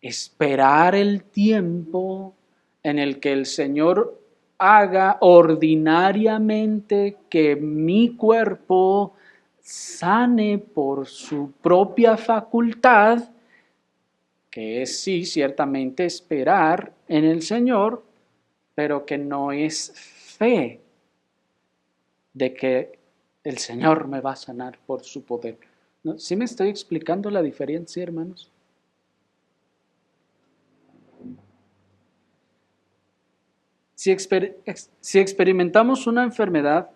Esperar el tiempo en el que el Señor haga ordinariamente que mi cuerpo sane por su propia facultad, que es sí, ciertamente esperar en el Señor, pero que no es fe de que el Señor me va a sanar por su poder. ¿No? ¿Sí me estoy explicando la diferencia, hermanos? Si experimentamos una enfermedad,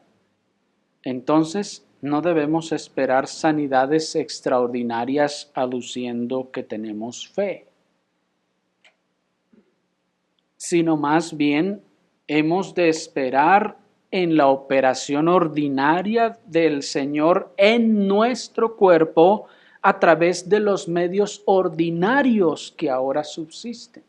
entonces no debemos esperar sanidades extraordinarias aduciendo que tenemos fe, sino más bien hemos de esperar en la operación ordinaria del Señor en nuestro cuerpo a través de los medios ordinarios que ahora subsisten.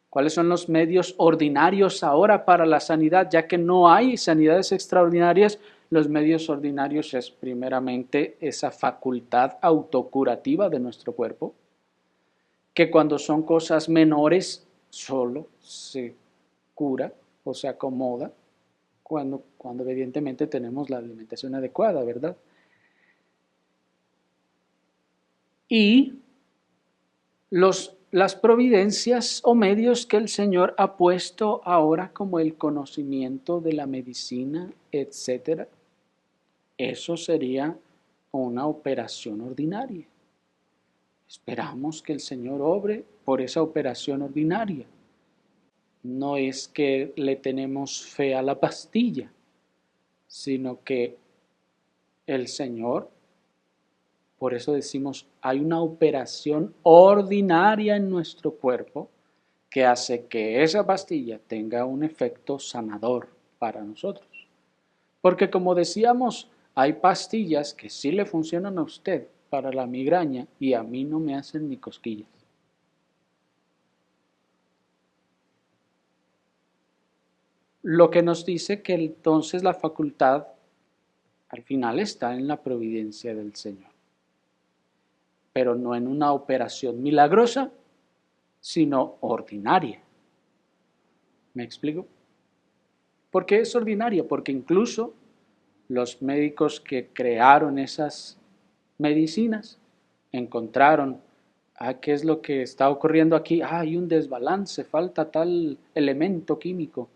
¿Cuáles son los medios ordinarios ahora para la sanidad? Ya que no hay sanidades extraordinarias, los medios ordinarios es primeramente esa facultad autocurativa de nuestro cuerpo, que cuando son cosas menores solo se cura o se acomoda cuando evidentemente tenemos la alimentación adecuada, ¿verdad? y las providencias o medios que el Señor ha puesto ahora como el conocimiento de la medicina, etc. Eso sería una operación ordinaria. Esperamos que el Señor obre por esa operación ordinaria. No es que le tenemos fe a la pastilla, sino que el Señor, por eso decimos, hay una operación ordinaria en nuestro cuerpo que hace que esa pastilla tenga un efecto sanador para nosotros. Porque como decíamos, hay pastillas que sí le funcionan a usted para la migraña y a mí no me hacen ni cosquillas. Lo que nos dice que entonces la facultad al final está en la providencia del Señor, pero no en una operación milagrosa, sino ordinaria. ¿Me explico? ¿Por qué es ordinaria? Porque incluso los médicos que crearon esas medicinas encontraron, ¿qué es lo que está ocurriendo aquí? Hay un desbalance, falta tal elemento químico.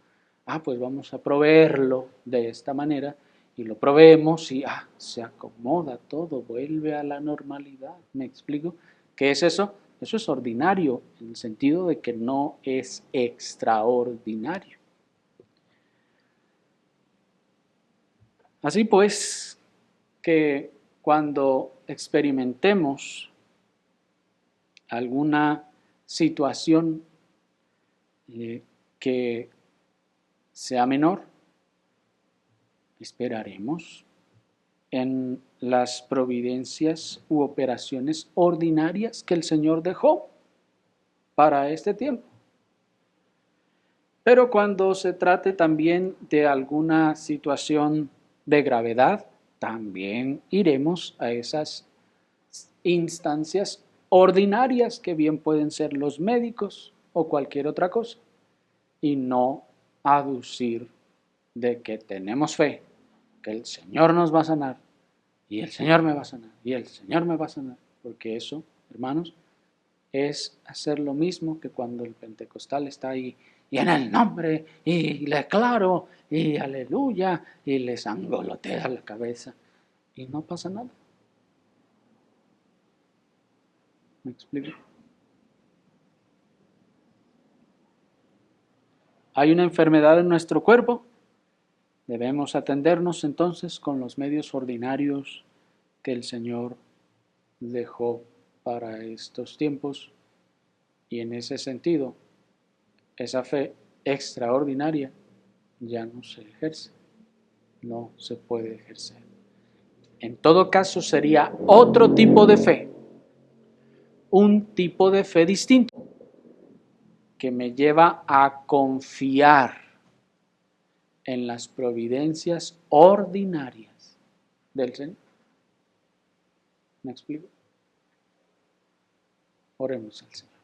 Pues vamos a proveerlo de esta manera y lo proveemos y se acomoda todo, vuelve a la normalidad. ¿Me explico? ¿Qué es eso? Eso es ordinario, en el sentido de que no es extraordinario. Así pues, que cuando experimentemos alguna situación que sea menor, esperaremos en las providencias u operaciones ordinarias que el Señor dejó para este tiempo. Pero cuando se trate también de alguna situación de gravedad, también iremos a esas instancias ordinarias que bien pueden ser los médicos o cualquier otra cosa, y no aducir de que tenemos fe, que el Señor nos va a sanar, y el Señor me va a sanar, y el Señor me va a sanar, porque eso, hermanos, es hacer lo mismo que cuando el pentecostal está ahí, y en el nombre, y le declaro, y aleluya, y le sangolotea la cabeza, y no pasa nada. ¿Me explico? Hay una enfermedad en nuestro cuerpo, debemos atendernos entonces con los medios ordinarios que el Señor dejó para estos tiempos, y en ese sentido, esa fe extraordinaria ya no se ejerce, no se puede ejercer. En todo caso sería otro tipo de fe, un tipo de fe distinto, que me lleva a confiar en las providencias ordinarias del Señor. ¿Me explico? Oremos al Señor.